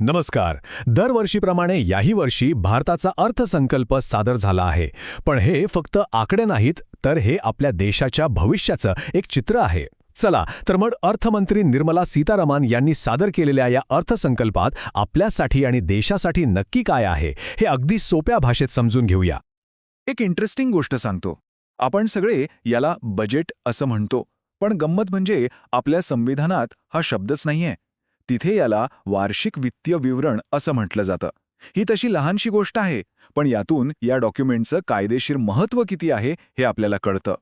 नमस्कार. दरवर्षीप्रमाणे याही वर्षी भारताचा अर्थसंकल्प सादर झाला आहे. पण हे फक्त आकडे नाहीत, तर हे आपल्या देशाच्या भविष्याचं एक चित्र आहे. चला तर मग अर्थमंत्री निर्मला सीतारामन यांनी सादर केलेल्या या अर्थसंकल्पात आपल्यासाठी आणि देशासाठी नक्की काय आहे, हे अगदी सोप्या भाषेत समजून घेऊया. एक इंटरेस्टिंग गोष्ट सांगतो. आपण सगळे याला बजेट असं म्हणतो, पण गंमत म्हणजे आपल्या संविधानात हा शब्दच नाहीये. तिथे याला वार्षिक वित्तीय विवरण असं म्हटलं जातं. ही तशी लहानशी गोष्ट आहे, पण यातून या डॉक्युमेंटचं कायदेशीर महत्त्व किती आहे हे आपल्याला कळतं.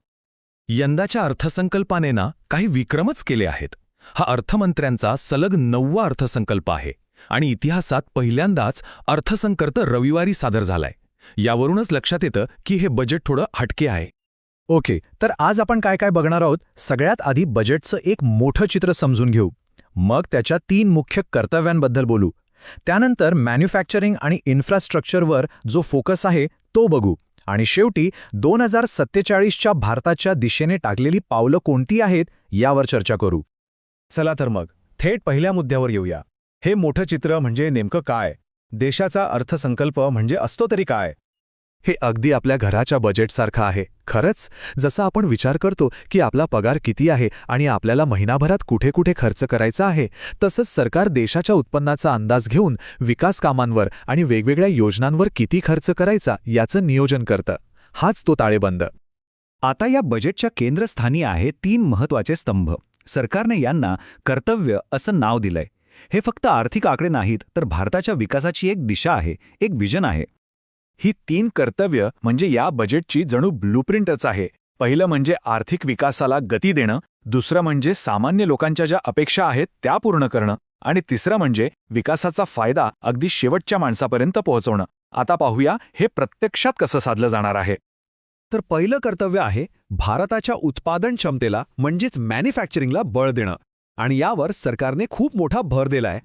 यंदाच्या अर्थसंकल्पाने काही विक्रमच केले आहेत. हा अर्थमंत्र्यांचा सलग 9वा अर्थसंकल्प आहे आणि इतिहासात पहिल्यांदाच अर्थसंकल्प रविवारी सादर झालाय. यावरूनच लक्षात येतं की हे बजेट थोडं हटके आहे. ओके, तर आज आपण काय काय बघणार आहोत. सगळ्यात आधी बजेटचं एक मोठं चित्र समजून घेऊ. मग त्याच्या 3 मुख्य कर्तव्यांबद्दल बोलू. त्यानंतर मॅन्युफॅक्चरिंग आणि इन्फ्रास्ट्रक्चरवर जो फोकस आहे तो बघू. आणि शेवटी 2047च्या भारताच्या दिशेने टाकलेली पावलं कोणती आहेत यावर चर्चा करू. चला तर मग थेट पहिल्या मुद्द्यावर येऊया. हे मोठं चित्र म्हणजे नेमकं काय? देशाचा अर्थसंकल्प म्हणजे असतो तरी काय? हे अगदी आपल्या घराच्या बजेटसारखं आहे. खरंच, जसं आपण विचार करतो की आपला पगार किती आहे आणि आपल्याला महिनाभरात कुठे कुठे खर्च करायचा आहे, तसंच सरकार देशाच्या उत्पन्नाचा अंदाज घेऊन विकास कामांवर आणि वेगवेगळ्या योजनांवर किती खर्च करायचा याचं नियोजन करतं. हाच तो ताळेबंद. आता या बजेटच्या केंद्रस्थानी आहे 3 महत्त्वाचे स्तंभ. सरकारने यांना कर्तव्य असं नाव दिलंय. हे फक्त आर्थिक आकडे नाहीत, तर भारताच्या विकासाची एक दिशा आहे, एक विजन आहे. ही 3 कर्तव्य म्हणजे या बजेटची जणू ब्लूप्रिंटच आहे. पहिलं म्हणजे आर्थिक विकासाला गती देणं, दुसरं म्हणजे सामान्य लोकांच्या ज्या अपेक्षा आहेत त्या पूर्ण करणं, आणि तिसरं म्हणजे विकासाचा फायदा अगदी शेवटच्या माणसापर्यंत पोहोचवणं. आता पाहूया हे प्रत्यक्षात कसं साधलं जाणार आहे. तर पहिलं कर्तव्य आहे भारताच्या उत्पादन क्षमतेला म्हणजेच मॅन्युफॅक्चरिंगला बळ देणं. आणि यावर सरकारने खूप मोठा भर दिलाय.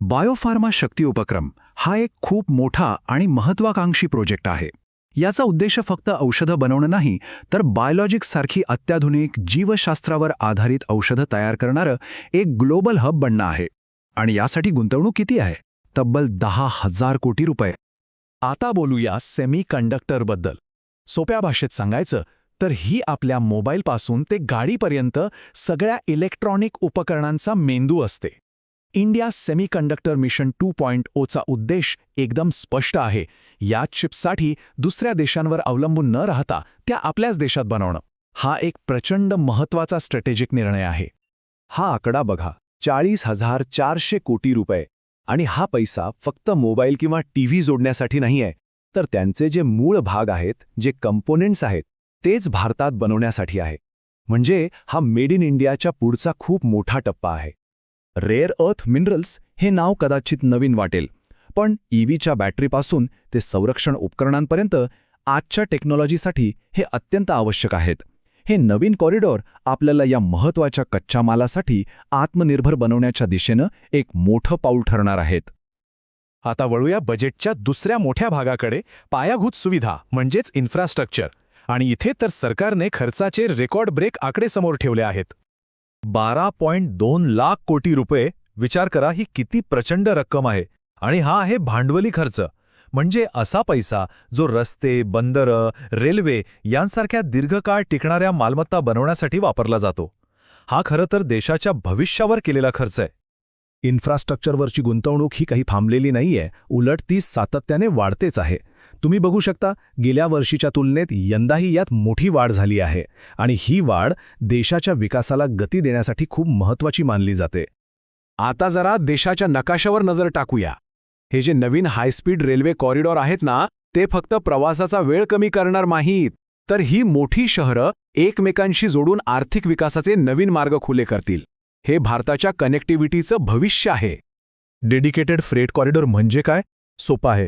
बायोफार्मा शक्ती उपक्रम हा एक खूप मोठा आणि महत्त्वाकांक्षी प्रोजेक्ट आहे. याचा उद्देश फक्त औषधं बनवणं नाही, तर बायोलॉजिक्ससारखी अत्याधुनिक जीवशास्त्रावर आधारित औषधं तयार करणारं एक ग्लोबल हब बनणं आहे. आणि यासाठी गुंतवणूक किती आहे? तब्बल 10,000 कोटी रुपये. आता बोलूया सेमीकंडक्टरबद्दल. सोप्या भाषेत सांगायचं तर ही आपल्या मोबाईलपासून ते गाडीपर्यंत सगळ्या इलेक्ट्रॉनिक उपकरणांचा मेंदू असते. इंडिया सेमीकंडक्टर मिशन 2.0चा उद्देश एकदम स्पष्ट आहे. या चिप्ससाठी दुसऱ्या देशांवर अवलंबून न राहता त्या आपल्याच देशात बनवणं. हा एक प्रचंड महत्त्वाचा स्ट्रॅटेजिक निर्णय आहे. हा आकडा बघा, 40,400 कोटी रुपये. आणि हा पैसा फक्त मोबाईल किंवा टीव्ही जोडण्यासाठी नाहीये, तर त्यांचे जे मूळ भाग आहेत, जे कंपोनेंट्स आहेत, तेच भारतात बनवण्यासाठी आहे. म्हणजे हा मेड इन इंडियाच्या पुढचा खूप मोठा टप्पा आहे. रेअर अर्थ मिनरल्स हे नाव कदाचित नवीन वाटेल, पण ईव्हीच्या बॅटरीपासून ते संरक्षण उपकरणांपर्यंत आजच्या टेक्नॉलॉजीसाठी हे अत्यंत आवश्यक आहेत. हे नवीन कॉरिडॉर आपल्याला या महत्त्वाच्या कच्च्या मालासाठी आत्मनिर्भर बनवण्याच्या दिशेनं एक मोठं पाऊल ठरणार आहेत. आता वळूया बजेटच्या दुसऱ्या मोठ्या भागाकडे, पायाभूत सुविधा म्हणजेच इन्फ्रास्ट्रक्चर. आणि इथे तर सरकारने खर्चाचे रेकॉर्ड ब्रेक आकडे समोर ठेवले आहेत. 12.2 लाख कोटी रुपये. विचार करा, ही किती प्रचंड रक्कम आहे. आणि हा आहे भांडवली खर्च, म्हणजे असा पैसा जो रस्ते, बंदरं, रेल्वे यांसारख्या दीर्घकाळ टिकणाऱ्या मालमत्ता बनवण्यासाठी वापरला जातो. हा खरं तर देशाच्या भविष्यावर केलेला खर्च आहे. इन्फ्रास्ट्रक्चरवरची गुंतवणूक ही काही थांबलेली नाहीये, उलट ती सातत्याने वाढतेच आहे. तुम्ही बघू शकता, गेल्या वर्षीच्या तुलनेत यंदाही यात मोठी वाढ झाली आहे. आणि ही वाढ देशाच्या विकासाला गती देण्यासाठी खूप महत्त्वाची मानली जाते. आता जरा देशाच्या नकाशावर नजर टाकूया. हे जे नवीन हायस्पीड रेल्वे कॉरिडॉर आहेत ना, ते फक्त प्रवासाचा वेळ कमी करणार नाहीत, तर ही मोठी शहरं एकमेकांशी जोडून आर्थिक विकासाचे नवीन मार्ग खुले करतील. हे भारताच्या कनेक्टिव्हिटीचं भविष्य आहे. डेडिकेटेड फ्रेट कॉरिडॉर म्हणजे काय? सोपं आहे.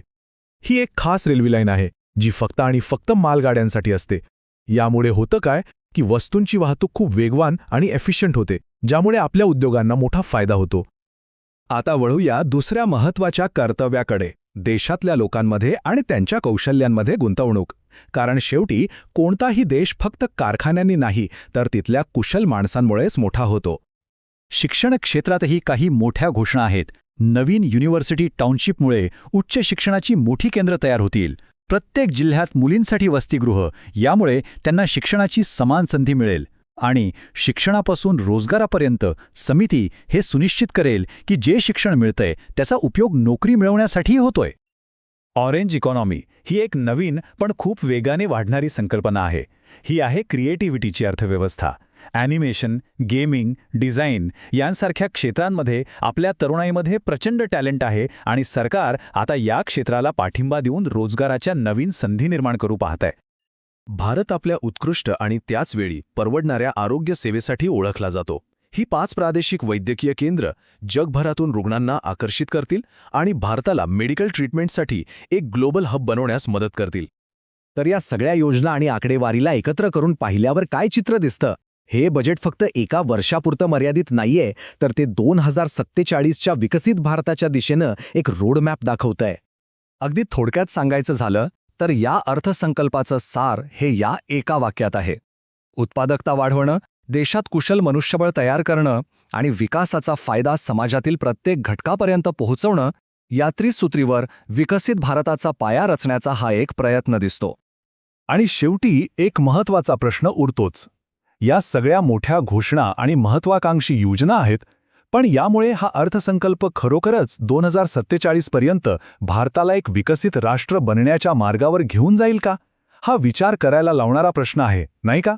ही एक खास रेल्वे लाईन आहे जी फक्त आणि फक्त मालगाड्यांसाठी असते. यामुळे होतं काय की वस्तूंची वाहतूक खूप वेगवान आणि एफिशियंट होते, ज्यामुळे आपल्या उद्योगांना मोठा फायदा होतो. आता वळूया दुसऱ्या महत्त्वाच्या कर्तव्याकडे, देशातल्या लोकांमध्ये आणि त्यांच्या कौशल्यांमध्ये गुंतवणूक. कारण शेवटी कोणताही देश फक्त कारखान्यांनी नाही, तर तिथल्या कुशल माणसांमुळेच मोठा होतो. शिक्षण क्षेत्रातही काही मोठ्या घोषणा आहेत. नवीन युनिव्हर्सिटी टाउनशिपमुळे उच्च शिक्षणाची मोठी केंद्र तयार होतील. प्रत्येक जिल्ह्यात मुलींसाठी वसतिगृह, यामुळे त्यांना शिक्षणाची समान संधी मिळेल. आणि शिक्षणापासून रोजगारापर्यंत समिती हे सुनिश्चित करेल की जे शिक्षण मिळतंय त्याचा उपयोग नोकरी मिळवण्यासाठीही होतोय. ऑरेंज इकॉनॉमी ही एक नवीन पण खूप वेगाने वाढणारी संकल्पना आहे. ही आहे क्रिएटिव्हिटीची अर्थव्यवस्था. ॲनिमेशन, गेमिंग, डिझाईन यांसारख्या क्षेत्रांमध्ये आपल्या तरुणाईमध्ये प्रचंड टॅलेंट आहे आणि सरकार आता या क्षेत्राला पाठिंबा देऊन रोजगाराच्या नवीन संधी निर्माण करू पाहत आहे. भारत आपल्या उत्कृष्ट आणि त्याचवेळी परवडणाऱ्या आरोग्य सेवेसाठी ओळखला जातो. ही 5 प्रादेशिक वैद्यकीय केंद्र जगभरातून रुग्णांना आकर्षित करतील आणि भारताला मेडिकल ट्रीटमेंटसाठी एक ग्लोबल हब बनवण्यास मदत करतील. तर या सगळ्या योजना आणि आकडेवारीला एकत्र करून पाहिल्यावर काय चित्र दिसतं? हे बजेट फक्त एका वर्षापुरतं मर्यादित नाहीये, तर ते 2047च्या विकसित भारताच्या दिशेनं एक रोडमॅप दाखवतंय. अगदी थोडक्यात सांगायचं झालं तर या अर्थसंकल्पाचं सार हे या एका वाक्यात आहे: उत्पादकता वाढवणं, देशात कुशल मनुष्यबळ तयार करणं आणि विकासाचा फायदा समाजातील प्रत्येक घटकापर्यंत पोहोचवणं. या त्रिसूत्रीवर विकसित भारताचा पाया रचण्याचा हा एक प्रयत्न दिसतो. आणि शेवटी एक महत्त्वाचा प्रश्न उरतोच. या सगळ्या मोठ्या घोषणा आणि महत्त्वाकांक्षी योजना आहेत, पण यामुळे हा अर्थसंकल्प खरोखरच 2047 पर्यंत भारताला एक विकसित राष्ट्र बनण्याच्या मार्गावर घेऊन जाईल का? हा विचार करायला लावणारा प्रश्न आहे, नाही का?